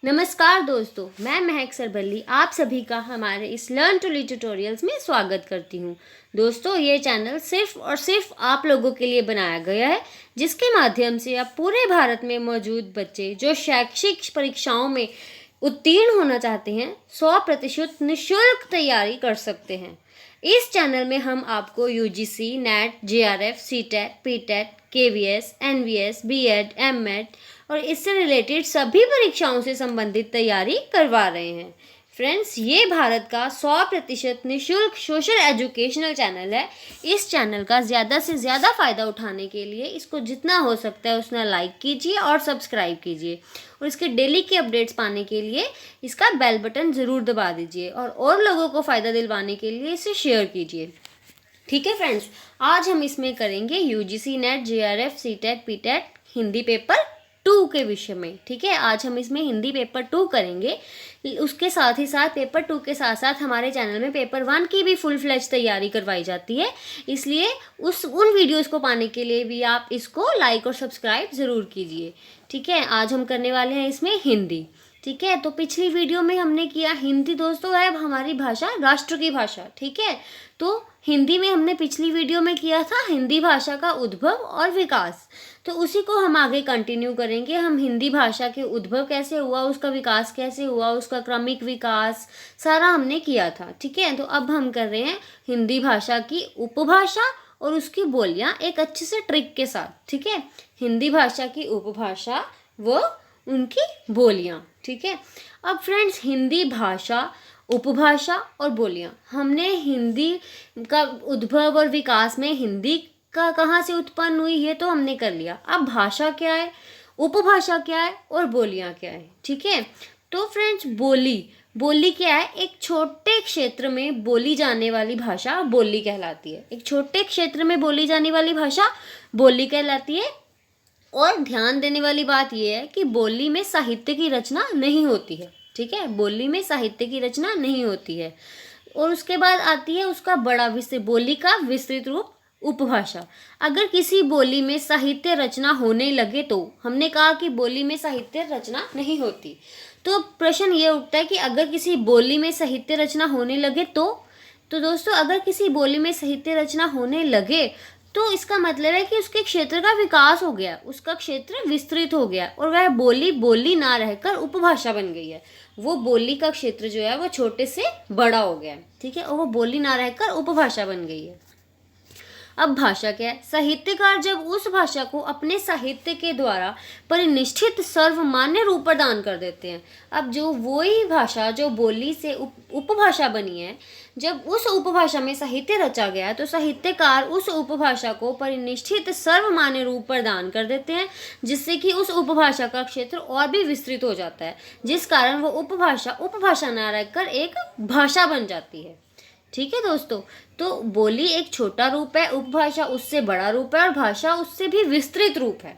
नमस्कार दोस्तों, मैं महक सरबल्ली आप सभी का हमारे इस लर्न टू लीड ट्यूटोरियल्स में स्वागत करती हूँ। दोस्तों, ये चैनल सिर्फ और सिर्फ आप लोगों के लिए बनाया गया है, जिसके माध्यम से आप पूरे भारत में मौजूद बच्चे जो शैक्षिक परीक्षाओं में उत्तीर्ण होना चाहते हैं 100% निःशुल्क तैयारी कर सकते हैं। इस चैनल में हम आपको UGC, NET, JRF, CTET, PTET, KVS, NVS, BEd, MEd और इससे रिलेटेड सभी परीक्षाओं से संबंधित तैयारी करवा रहे हैं। फ्रेंड्स, ये भारत का 100% निःशुल्क सोशल एजुकेशनल चैनल है। इस चैनल का ज़्यादा से ज़्यादा फ़ायदा उठाने के लिए इसको जितना हो सकता है उतना लाइक कीजिए और सब्सक्राइब कीजिए, और इसके डेली के अपडेट्स पाने के लिए इसका बेल बटन ज़रूर दबा दीजिए और लोगों को फ़ायदा दिलवाने के लिए इसे शेयर कीजिए। ठीक है फ्रेंड्स, आज हम इसमें करेंगे UGC, NET, JRF, CTET, PTET Hindi paper 2 के विषय में। ठीक है, आज हम इसमें हिंदी पेपर 2 करेंगे। उसके साथ ही साथ पेपर 2 के साथ साथ हमारे चैनल में पेपर 1 की भी फुल फ्लेज तैयारी करवाई जाती है, इसलिए उन वीडियोस को पाने के लिए भी आप इसको लाइक और सब्सक्राइब ज़रूर कीजिए। ठीक है, आज हम करने वाले हैं इसमें हिंदी। ठीक है, तो पिछली वीडियो में हमने किया हिंदी। दोस्तों, है हमारी भाषा राष्ट्र की भाषा। ठीक है, तो हिंदी में हमने पिछली वीडियो में किया था हिंदी भाषा का उद्भव और विकास, तो उसी को हम आगे कंटिन्यू करेंगे। हम हिंदी भाषा के उद्भव कैसे हुआ, उसका विकास कैसे हुआ, उसका क्रमिक विकास सारा हमने किया था। ठीक है, तो अब हम कर रहे हैं हिंदी भाषा की उपभाषा और उसकी बोलियां एक अच्छे से ट्रिक के साथ। ठीक है, हिंदी भाषा की उपभाषा व उनकी बोलियां। ठीक है, अब फ्रेंड्स, हिंदी भाषा, उपभाषा और बोलियां, हमने हिंदी का उद्भव और विकास में हिंदी का कहाँ से उत्पन्न हुई ये तो हमने कर लिया। अब भाषा क्या है, उपभाषा क्या है और बोलियां क्या है। ठीक है, तो फ्रेंड्स, बोली क्या है? एक छोटे क्षेत्र में बोली जाने वाली भाषा बोली कहलाती है। एक छोटे क्षेत्र में बोली जाने वाली भाषा बोली कहलाती है। और ध्यान देने वाली बात यह है कि बोली में साहित्य की रचना नहीं होती है। ठीक है, बोली में साहित्य की रचना नहीं होती है। और उसके बाद आती है उसका बड़ा विस्तृत, बोली का विस्तृत रूप उपभाषा। अगर किसी बोली में साहित्य रचना होने लगे तो, हमने कहा कि बोली में साहित्य रचना नहीं होती, तो प्रश्न ये उठता है कि अगर किसी बोली में साहित्य रचना होने लगे तो दोस्तों, अगर किसी बोली में साहित्य रचना होने लगे तो इसका मतलब है कि उसके क्षेत्र का विकास हो गया, उसका क्षेत्र विस्तृत हो गया और वह बोली ना रहकर उपभाषा बन गई है। वो बोली का क्षेत्र जो है वो छोटे से बड़ा हो गया है। ठीक है, और वो बोली ना रहकर उपभाषा बन गई है। अब भाषा क्या है? साहित्यकार जब उस भाषा को अपने साहित्य के द्वारा परिनिष्ठित सर्वमान्य रूप प्रदान कर देते हैं। अब जो वही भाषा जो बोली से उपभाषा बनी है, जब उस उपभाषा में साहित्य रचा गया तो साहित्यकार उस उपभाषा को परिनिष्ठित सर्वमान्य रूप प्रदान कर देते हैं, जिससे कि उस उपभाषा का क्षेत्र और भी विस्तृत हो जाता है, जिस कारण वो उपभाषा ना रहकर एक भाषा बन जाती है। ठीक है दोस्तों, तो बोली एक छोटा रूप है, उपभाषा उससे बड़ा रूप है और भाषा उससे भी विस्तृत रूप है।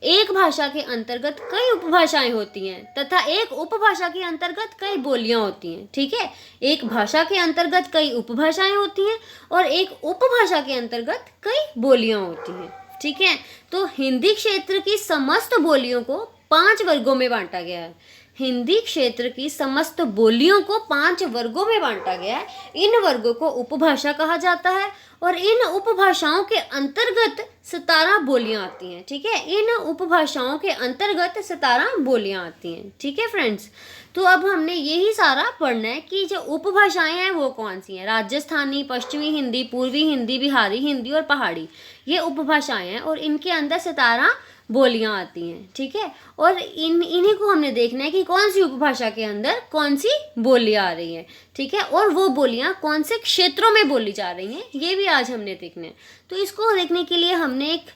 एक भाषा के अंतर्गत कई उपभाषाएं होती हैं तथा एक उपभाषा के अंतर्गत कई बोलियां होती हैं। ठीक है, एक भाषा के अंतर्गत कई उपभाषाएं होती हैं और एक उपभाषा के अंतर्गत कई बोलियां होती हैं। ठीक है, तो हिंदी क्षेत्र की समस्त बोलियों को 5 वर्गों में बांटा गया है। हिंदी क्षेत्र की समस्त बोलियों को 5 वर्गों में बांटा गया है। इन वर्गों को उपभाषा कहा जाता है और इन उपभाषाओं के अंतर्गत 17 बोलियां आती हैं। ठीक है, इन उपभाषाओं के अंतर्गत 17 बोलियां आती हैं। ठीक है फ्रेंड्स, तो अब हमने यही सारा पढ़ना है कि जो उपभाषाएं हैं वो कौन सी हैं। राजस्थानी, पश्चिमी हिंदी, पूर्वी हिंदी, बिहारी हिंदी और पहाड़ी, ये उपभाषाएं हैं और इनके अंदर 17 बोलियां आती हैं। ठीक है, और इन्हीं को हमने देखना है कि कौन सी उपभाषा के अंदर कौन सी बोलियां आ रही हैं। ठीक है, और वो बोलियां कौन से क्षेत्रों में बोली जा रही हैं, ये भी आज हमने देखना है। तो इसको देखने के लिए हमने एक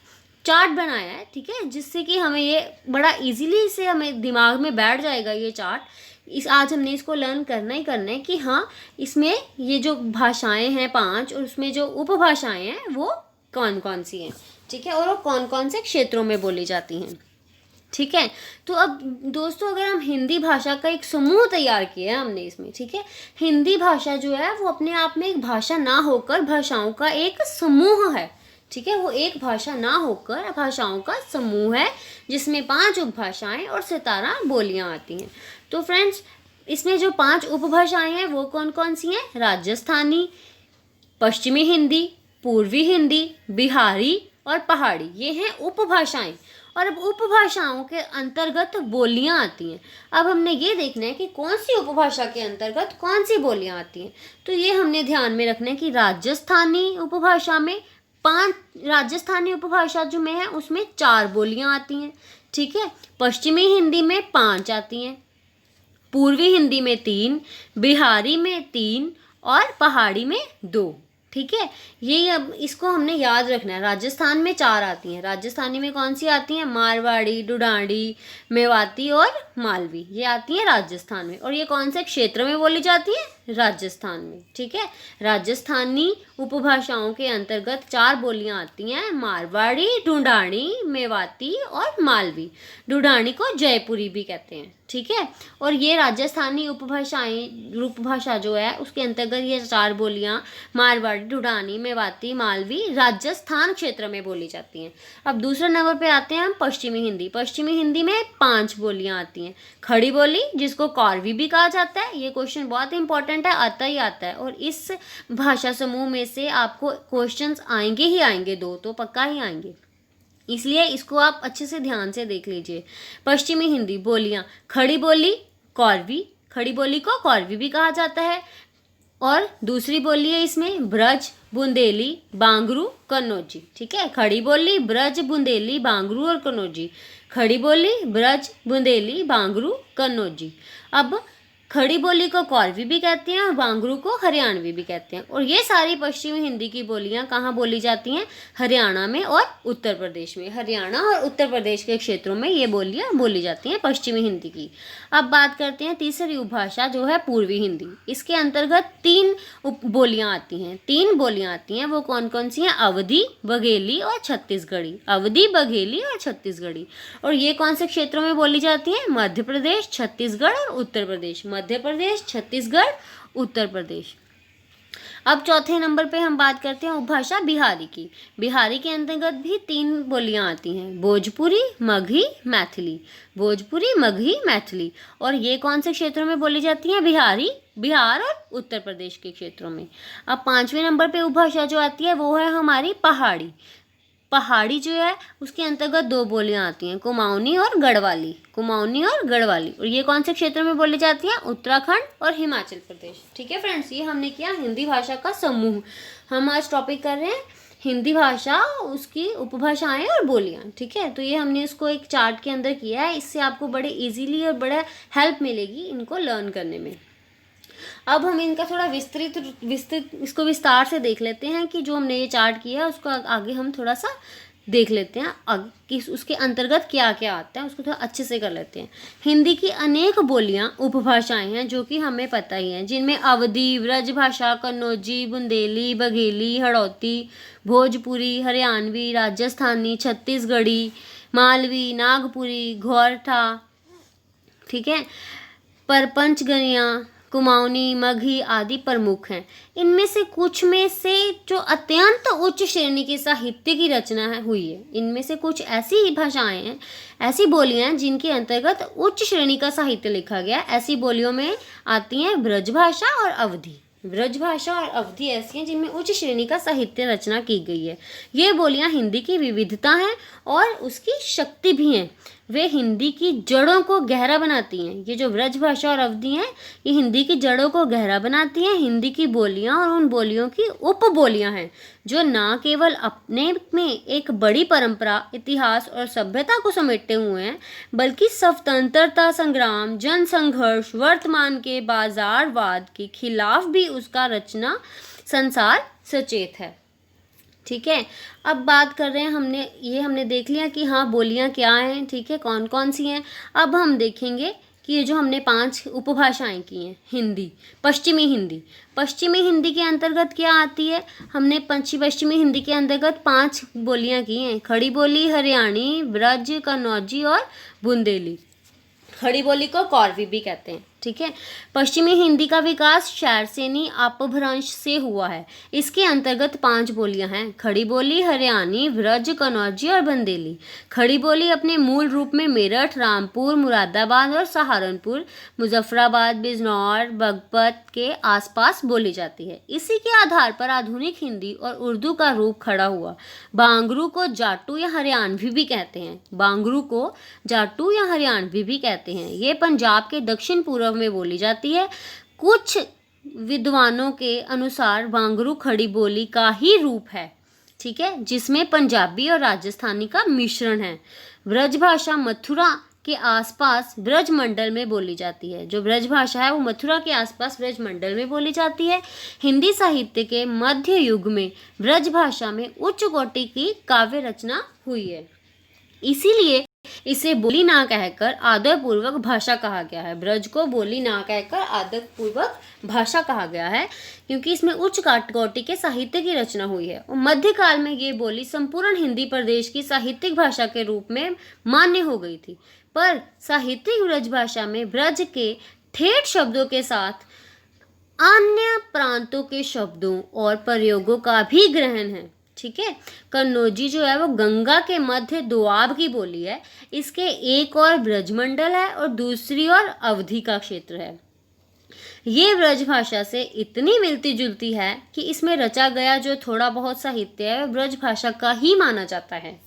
चार्ट बनाया है। ठीक है, जिससे कि हमें ये बड़ा इजीली से हमें दिमाग में बैठ जाएगा ये चार्ट। आज हमने इसको लर्न करना ही करना है कि हाँ, इसमें ये जो भाषाएं हैं 5 और उसमें जो उपभाषाएं हैं वो कौन कौन सी हैं। ठीक है, और वो कौन कौन से क्षेत्रों में बोली जाती हैं। ठीक है, तो अब दोस्तों, अगर हम हिंदी भाषा का एक समूह तैयार किया है हमने इसमें। ठीक है, हिंदी भाषा जो है वो अपने आप में एक भाषा ना होकर भाषाओं का एक समूह है। ठीक है, वो एक भाषा ना होकर भाषाओं का समूह है जिसमें 5 उपभाषाएं और 17 बोलियां आती हैं। तो फ्रेंड्स, इसमें जो 5 उपभाषाएं हैं वो कौन कौन सी हैं? राजस्थानी, पश्चिमी हिंदी, पूर्वी हिंदी, बिहारी और पहाड़ी, ये हैं उपभाषाएं। और अब उपभाषाओं के अंतर्गत बोलियां आती हैं। अब हमने ये देखना है कि कौन सी उपभाषा के अंतर्गत कौन सी बोलियां आती हैं। तो ये हमने ध्यान में रखना है कि राजस्थानी उपभाषा में 5, राजस्थानी उपभाषा जो में है उसमें 4 बोलियां आती हैं। ठीक है, पश्चिमी हिंदी में 5 आती हैं, पूर्वी हिंदी में 3, बिहारी में 3 और पहाड़ी में 2। ठीक है, ये अब इसको हमने याद रखना है। राजस्थान में 4 आती हैं। राजस्थानी में कौन सी आती हैं? मारवाड़ी, ढूंढाड़ी, मेवाती और मालवी, ये आती हैं राजस्थान में। और ये कौन से क्षेत्र में बोली जाती है? राजस्थान में। ठीक है, राजस्थानी उपभाषाओं के अंतर्गत 4 बोलियां आती हैं, मारवाड़ी, ढूंढाड़ी, मेवाती और मालवी। ढूंढाड़ी को जयपुरी भी कहते हैं। ठीक है, और ये राजस्थानी उपभाषा जो है उसके अंतर्गत ये 4 बोलियां मारवाड़ी, ढूंढानी, मेवाती, मालवी राजस्थान क्षेत्र में बोली जाती हैं। अब दूसरे नंबर पे आते हैं हम पश्चिमी हिंदी। पश्चिमी हिंदी में 5 बोलियां आती हैं। खड़ी बोली, जिसको कौरवी भी कहा जाता है, ये क्वेश्चन बहुत इंपॉर्टेंट है, आता ही आता है। और इस भाषा समूह में से आपको क्वेश्चंस आएंगे ही आएंगे, 2 तो पक्का ही आएंगे, इसलिए इसको आप अच्छे से ध्यान से देख लीजिए। पश्चिमी हिंदी बोलियां, खड़ी बोली, कौरवी, खड़ी बोली को कौरवी भी कहा जाता है। और दूसरी बोली है इसमें ब्रज, बुंदेली, बांगरू, कन्नौजी। ठीक है, खड़ी बोली, ब्रज, बुंदेली, बांगरू और कन्नौजी। खड़ी बोली, ब्रज, बुंदेली, बांगरू, कन्नौजी। अब खड़ी बोली को कौरवी भी कहते हैं और बांगरू को हरियाणवी भी कहते हैं। और ये सारी पश्चिमी हिंदी की बोलियां कहाँ बोली जाती हैं? हरियाणा में और उत्तर प्रदेश में। हरियाणा और उत्तर प्रदेश के क्षेत्रों में ये बोलियां बोली जाती हैं पश्चिमी हिंदी की। अब बात करते हैं तीसरी उपभाषा जो है पूर्वी हिंदी। इसके अंतर्गत 3 बोलियां आती हैं। 3 बोलियां आती हैं, वो कौन कौन सी हैं? अवधी, बघेली और छत्तीसगढ़ी। अवधी, बघेली और छत्तीसगढ़ी। और ये कौन से क्षेत्रों में बोली जाती हैं? मध्य प्रदेश, छत्तीसगढ़ और उत्तर प्रदेश। मध्य प्रदेश, छत्तीसगढ़, उत्तर प्रदेश। अब चौथे नंबर पे हम बात करते हैं उपभाषा बिहारी की। बिहारी के अंतर्गत भी 3 बोलियां आती हैं, भोजपुरी, मगही, मैथिली। भोजपुरी, मगही, मैथिली। और ये कौन से क्षेत्रों में बोली जाती हैं? बिहार और उत्तर प्रदेश के क्षेत्रों में। अब 5वें नंबर पे उपभाषा जो आती है वो है हमारी पहाड़ी। पहाड़ी जो है उसके अंतर्गत 2 बोलियां आती हैं, कुमाऊनी और गढ़वाली। कुमाऊनी और गढ़वाली। और ये कौन से क्षेत्र में बोली जाती हैं? उत्तराखंड और हिमाचल प्रदेश। ठीक है फ्रेंड्स, ये हमने किया हिंदी भाषा का समूह। हम आज टॉपिक कर रहे हैं हिंदी भाषा, उसकी उपभाषाएं और बोलियां। ठीक है, तो ये हमने इसको एक चार्ट के अंदर किया है। इससे आपको बड़े इजीली और बड़ा हेल्प मिलेगी इनको लर्न करने में। अब हम इनका थोड़ा इसको विस्तार से देख लेते हैं कि जो हमने ये चार्ट किया है उसको आगे हम थोड़ा सा देख लेते हैं कि उसके अंतर्गत क्या क्या आता है, उसको थोड़ा अच्छे से कर लेते हैं। हिंदी की अनेक बोलियां उपभाषाएं हैं जो कि हमें पता ही हैं, जिनमें अवधी, ब्रजभाषा, कन्नौजी, बुंदेली, बघेली, हड़ौती, भोजपुरी, हरियाणवी, राजस्थानी, छत्तीसगढ़ी, मालवी, नागपुरी, घोरठा, ठीक है, परपंचगनिया, कुमाऊनी, मगही आदि प्रमुख हैं। इनमें से कुछ में से जो अत्यंत उच्च श्रेणी की साहित्य की रचना हुई है, इनमें से कुछ ऐसी भाषाएं हैं, ऐसी बोलियां हैं जिनके अंतर्गत उच्च श्रेणी का साहित्य लिखा गया। ऐसी बोलियों में आती हैं ब्रजभाषा और अवधी। ब्रजभाषा और अवधी ऐसी हैं जिनमें उच्च श्रेणी का साहित्य रचना की गई है। ये बोलियां हिंदी की विविधता हैं और उसकी शक्ति भी हैं। वे हिंदी की जड़ों को गहरा बनाती हैं। ये जो ब्रजभाषा और अवधी हैं, ये हिंदी की जड़ों को गहरा बनाती हैं। हिंदी की बोलियां और उन बोलियों की उपबोलियां हैं जो न केवल अपने में एक बड़ी परंपरा, इतिहास और सभ्यता को समेटे हुए हैं, बल्कि स्वतंत्रता संग्राम, जन संघर्ष, वर्तमान के बाजारवाद के खिलाफ भी उसका रचना संसार सचेत है। ठीक है, अब बात कर रहे हैं हमने देख लिया कि हाँ बोलियां क्या हैं, ठीक है, कौन कौन सी हैं। अब हम देखेंगे कि ये जो हमने 5 उपभाषाएं की हैं हिंदी, पश्चिमी हिंदी के अंतर्गत क्या आती है? हमने पश्चिमी हिंदी के अंतर्गत 5 बोलियां की हैं, खड़ी बोली, हरियाणी, ब्रज, कन्नौजी और बुंदेली। खड़ी बोली को कौरवी भी कहते हैं। ठीक है। पश्चिमी हिंदी का विकास शैरसेनी अपभ्रंश से हुआ है। इसके अंतर्गत 5 बोलियां हैं: खड़ी बोली, हरियाणी, ब्रज, कन्नौजी और बंदेली। खड़ी बोली अपने मूल रूप में मेरठ, रामपुर, मुरादाबाद और सहारनपुर, मुजफ्फराबाद, बिजनौर, बागपत के आसपास बोली जाती है। इसी के आधार पर आधुनिक हिंदी और उर्दू का रूप खड़ा हुआ। बांगरू को जाटू या हरियाणवी भी कहते हैं। बांगरू को जाटू या हरियाणवी भी कहते हैं। ये पंजाब के दक्षिण पूर्व में बोली जाती है। कुछ विद्वानों के अनुसार बांगरू खड़ी बोली का ही रूप है, ठीक है, जिसमें पंजाबी और राजस्थानी का मिश्रण है। ब्रज भाषा मथुरा के आसपास ब्रज मंडल में बोली जाती है। जो ब्रज भाषा है वो मथुरा के आसपास ब्रज मंडल में बोली जाती है। हिंदी साहित्य के मध्य युग में ब्रज भाषा में उच्च कोटि की काव्य रचना हुई है, इसीलिए इसे बोली ना कहकर आदरपूर्वक भाषा कहा गया है। ब्रज को बोली ना कहकर आदरपूर्वक भाषा कहा गया है क्योंकि इसमें उच्च कोटि के साहित्य की रचना हुई है। और मध्यकाल में ये बोली संपूर्ण हिंदी प्रदेश की साहित्यिक भाषा के रूप में मान्य हो गई थी। पर साहित्यिक ब्रज भाषा में ब्रज के ठेठ शब्दों के साथ अन्य प्रांतों के शब्दों और प्रयोगों का भी ग्रहण है, ठीक है। कन्नौजी जो है वो गंगा के मध्य दोआब की बोली है। इसके एक और ब्रजमंडल है और दूसरी ओर अवधि का क्षेत्र है। ये ब्रज भाषा से इतनी मिलती जुलती है कि इसमें रचा गया जो थोड़ा बहुत साहित्य है वह ब्रज भाषा का ही माना जाता है।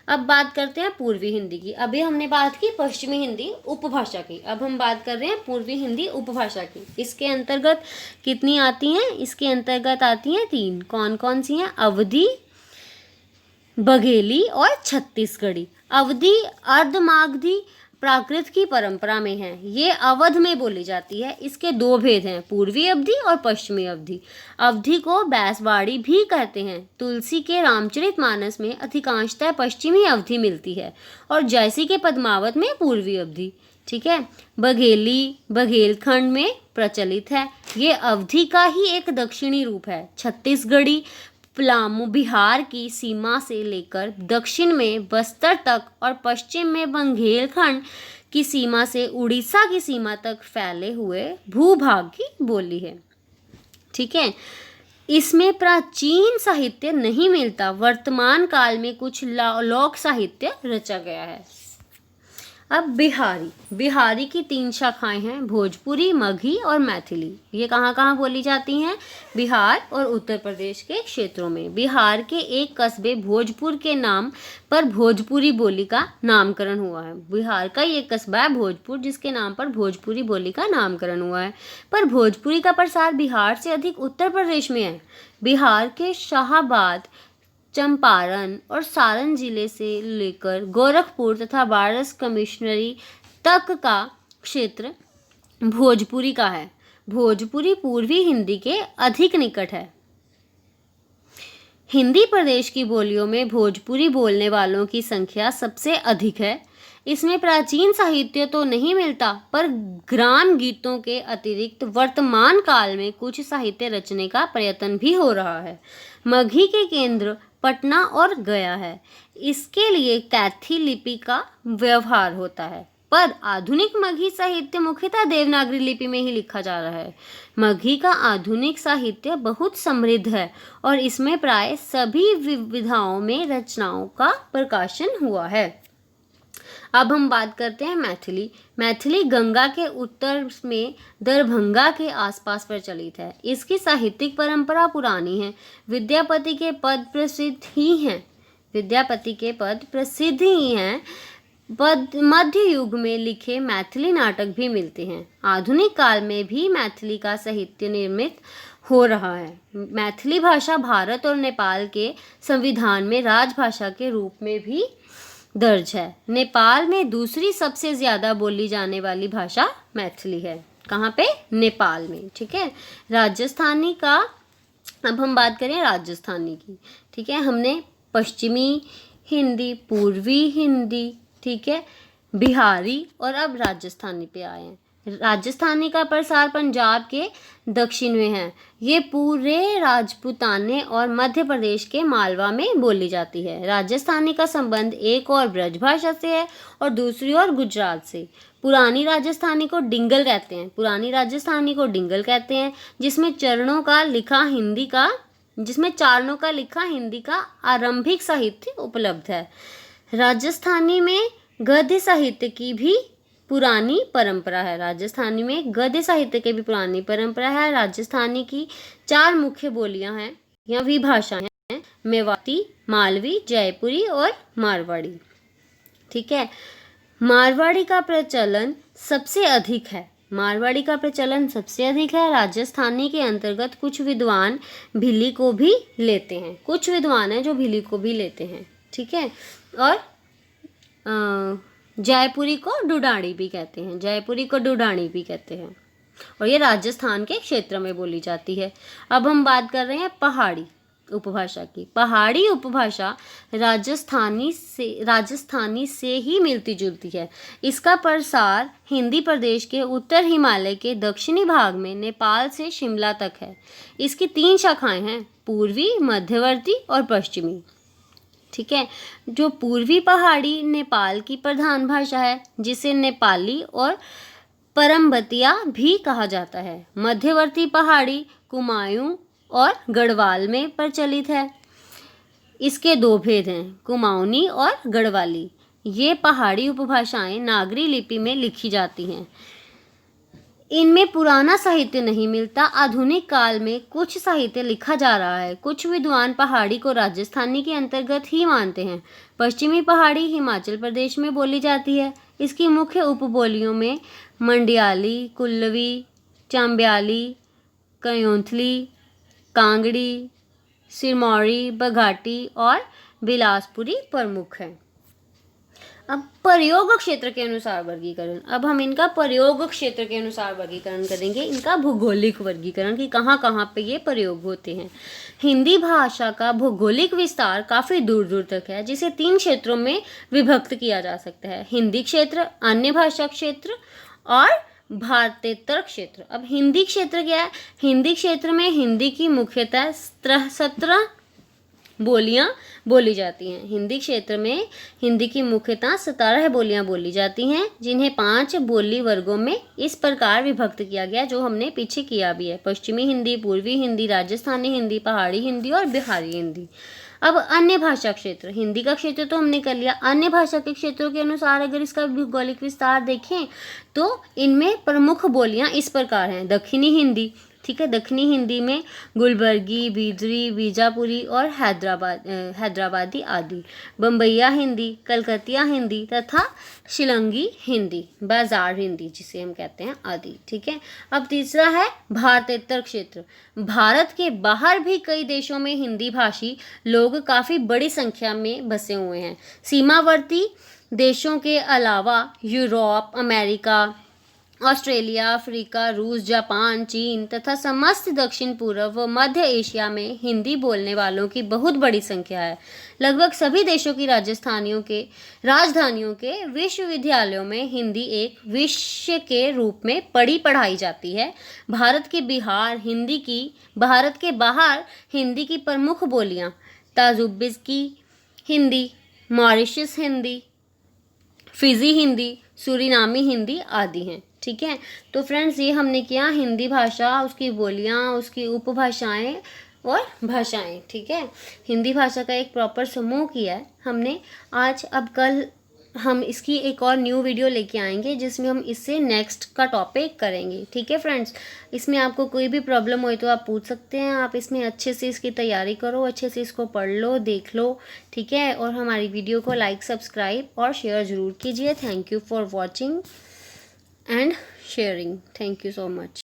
अब बात करते हैं पूर्वी हिंदी की। अभी हमने बात की पश्चिमी हिंदी उपभाषा की, अब हम बात कर रहे हैं पूर्वी हिंदी उपभाषा की। इसके अंतर्गत कितनी आती हैं? इसके अंतर्गत आती हैं 3। कौन कौन सी हैं? अवधी, बघेली और छत्तीसगढ़ी। अवधी अर्धमागधी प्राकृत की परंपरा में है। ये अवध में बोली जाती है। इसके 2 भेद हैं, पूर्वी अवधि और पश्चिमी अवधि। अवधि को बैसवाड़ी भी कहते हैं। तुलसी के रामचरितमानस में अधिकांशतः पश्चिमी अवधि मिलती है और जयसी के पद्मावत में पूर्वी अवधि, ठीक है। बघेली बघेलखंड में प्रचलित है। ये अवधि का ही एक दक्षिणी रूप है। छत्तीसगढ़ी पलामू बिहार की सीमा से लेकर दक्षिण में बस्तर तक और पश्चिम में बुंदेलखंड की सीमा से उड़ीसा की सीमा तक फैले हुए भूभाग की बोली है, ठीक है। इसमें प्राचीन साहित्य नहीं मिलता। वर्तमान काल में कुछ लोक साहित्य रचा गया है। अब बिहारी की 3 शाखाएं हैं, भोजपुरी, मगही और मैथिली। ये कहाँ कहाँ बोली जाती हैं? बिहार और उत्तर प्रदेश के क्षेत्रों में। बिहार के एक कस्बे भोजपुर के नाम पर भोजपुरी बोली का नामकरण हुआ है। बिहार का ये कस्बा है भोजपुर, जिसके नाम पर भोजपुरी बोली का नामकरण हुआ है। पर भोजपुरी का प्रसार बिहार से अधिक उत्तर प्रदेश में है। बिहार के शाहाबाद, चंपारण और सारण जिले से लेकर गोरखपुर तथा बारस कमिश्नरी तक का क्षेत्र भोजपुरी का है। भोजपुरी पूर्वी हिंदी के अधिक निकट है। हिंदी प्रदेश की बोलियों में भोजपुरी बोलने वालों की संख्या सबसे अधिक है। इसमें प्राचीन साहित्य तो नहीं मिलता, पर ग्राम गीतों के अतिरिक्त वर्तमान काल में कुछ साहित्य रचने का प्रयत्न भी हो रहा है। मगही के केंद्र पटना और गया है। इसके लिए कैथी लिपि का व्यवहार होता है, पर आधुनिक मगही साहित्य मुख्यतः देवनागरी लिपि में ही लिखा जा रहा है। मगही का आधुनिक साहित्य बहुत समृद्ध है और इसमें प्राय सभी विधाओं में रचनाओं का प्रकाशन हुआ है। अब हम बात करते हैं मैथिली। मैथिली गंगा के उत्तर में दरभंगा के आसपास प्रचलित है। इसकी साहित्यिक परंपरा पुरानी है। विद्यापति के पद प्रसिद्ध ही हैं। मध्य युग में लिखे मैथिली नाटक भी मिलते हैं। आधुनिक काल में भी मैथिली का साहित्य निर्मित हो रहा है। मैथिली भाषा भारत और नेपाल के संविधान में राजभाषा के रूप में भी दर्ज है। नेपाल में दूसरी सबसे ज़्यादा बोली जाने वाली भाषा मैथिली है। कहाँ पे? नेपाल में, ठीक है। राजस्थानी का, अब हम बात करें राजस्थानी की, ठीक है। हमने पश्चिमी हिंदी, पूर्वी हिंदी, ठीक है, बिहारी और अब राजस्थानी पे आए हैं। राजस्थानी का प्रसार पंजाब के दक्षिण में है। ये पूरे राजपूताने और मध्य प्रदेश के मालवा में बोली जाती है। राजस्थानी का संबंध एक और ब्रज भाषा से है और दूसरी ओर गुजरात से। पुरानी राजस्थानी को डिंगल कहते हैं, पुरानी राजस्थानी को डिंगल कहते हैं, जिसमें चारणों का लिखा हिंदी का आरंभिक साहित्य उपलब्ध है। राजस्थानी में गद्य साहित्य की भी पुरानी परंपरा है। राजस्थानी में गद्य साहित्य की भी पुरानी परंपरा है। राजस्थानी की 4 मुख्य बोलियां हैं या विभाषाएं हैं, मेवाती, मालवी, जयपुरी और मारवाड़ी। ठीक है, मारवाड़ी का प्रचलन सबसे अधिक है। राजस्थानी के अंतर्गत कुछ विद्वान भिली को भी लेते हैं, कुछ विद्वान हैं जो भिली को भी लेते हैं। ठीक है, और जयपुरी को डुडाणी भी कहते हैं, और ये राजस्थान के क्षेत्र में बोली जाती है। अब हम बात कर रहे हैं पहाड़ी उपभाषा की। पहाड़ी उपभाषा राजस्थानी से ही मिलती जुलती है। इसका प्रसार हिंदी प्रदेश के उत्तर हिमालय के दक्षिणी भाग में नेपाल से शिमला तक है। इसकी 3 शाखाएं हैं, पूर्वी, मध्यवर्ती और पश्चिमी। ठीक है, जो पूर्वी पहाड़ी नेपाल की प्रधान भाषा है, जिसे नेपाली और परम्बतिया भी कहा जाता है। मध्यवर्ती पहाड़ी कुमाऊं और गढ़वाल में प्रचलित है। इसके 2 भेद हैं, कुमाऊनी और गढ़वाली। ये पहाड़ी उपभाषाएं नागरी लिपि में लिखी जाती हैं। इनमें पुराना साहित्य नहीं मिलता। आधुनिक काल में कुछ साहित्य लिखा जा रहा है। कुछ विद्वान पहाड़ी को राजस्थानी के अंतर्गत ही मानते हैं। पश्चिमी पहाड़ी हिमाचल प्रदेश में बोली जाती है। इसकी मुख्य उपबोलियों में मंडियाली, कुल्लवी, चांब्याली, कयोंथली, कांगड़ी, सिरमौरी, बघाटी और बिलासपुरी प्रमुख हैं। अब प्रयोग क्षेत्र के अनुसार वर्गीकरण। अब हम इनका प्रयोग क्षेत्र के अनुसार वर्गीकरण करेंगे, इनका भौगोलिक वर्गीकरण कि कहाँ कहाँ पे ये प्रयोग होते हैं। हिंदी भाषा का भौगोलिक विस्तार काफ़ी दूर दूर तक है, जिसे 3 क्षेत्रों में विभक्त किया जा सकता है, हिंदी क्षेत्र, अन्य भाषा क्षेत्र और भारतेतर क्षेत्र। अब हिंदी क्षेत्र क्या है? हिंदी क्षेत्र में हिंदी की मुख्यतः 17 बोलियां बोली जाती हैं। हिंदी क्षेत्र में हिंदी की मुख्यतः 17 बोलियां बोली जाती हैं, जिन्हें 5 बोली वर्गों में इस प्रकार विभक्त किया गया, जो हमने पीछे किया भी है। पश्चिमी हिंदी, पूर्वी हिंदी, राजस्थानी हिंदी, पहाड़ी हिंदी और बिहारी हिंदी। अब अन्य भाषा क्षेत्र, हिंदी का क्षेत्र तो हमने कर लिया। अन्य भाषा के क्षेत्रों के अनुसार अगर इसका भौगोलिक विस्तार देखें तो इनमें प्रमुख बोलियां इस प्रकार हैं। दक्षिणी हिंदी, ठीक है, दक्षिणी हिंदी में गुलबर्गी, बीदरी, बीजापुरी और हैदराबादी आदि। बम्बईया हिंदी, कलकतिया हिंदी तथा शिलंगी हिंदी, बाजार हिंदी जिसे हम कहते हैं, आदि। ठीक है, अब तीसरा है भारतेतर क्षेत्र। भारत के बाहर भी कई देशों में हिंदी भाषी लोग काफ़ी बड़ी संख्या में बसे हुए हैं। सीमावर्ती देशों के अलावा यूरोप, अमेरिका, ऑस्ट्रेलिया, अफ्रीका, रूस, जापान, चीन तथा समस्त दक्षिण पूर्व व मध्य एशिया में हिंदी बोलने वालों की बहुत बड़ी संख्या है। लगभग सभी देशों की राजधानियों के विश्वविद्यालयों में हिंदी एक विषय के रूप में पढ़ाई जाती है। भारत के बाहर हिंदी की प्रमुख बोलियां ताजुकिस्तानी हिंदी, मॉरिशस हिंदी, फिजी हिंदी, सूरीनामी हिंदी आदि हैं। ठीक है, तो फ्रेंड्स ये हमने किया हिंदी भाषा, उसकी बोलियां, उसकी उपभाषाएं और भाषाएं। ठीक है, हिंदी भाषा का एक प्रॉपर समूह किया है हमने आज। अब कल हम इसकी एक और न्यू वीडियो लेके आएंगे, जिसमें हम इससे नेक्स्ट का टॉपिक करेंगे। ठीक है फ्रेंड्स, इसमें आपको कोई भी प्रॉब्लम हो तो आप पूछ सकते हैं। आप इसमें अच्छे से इसकी तैयारी करो, अच्छे से इसको पढ़ लो, देख लो। ठीक है, और हमारी वीडियो को लाइक, सब्सक्राइब और शेयर ज़रूर कीजिए। Thank you for watching and sharing. Thank you so much.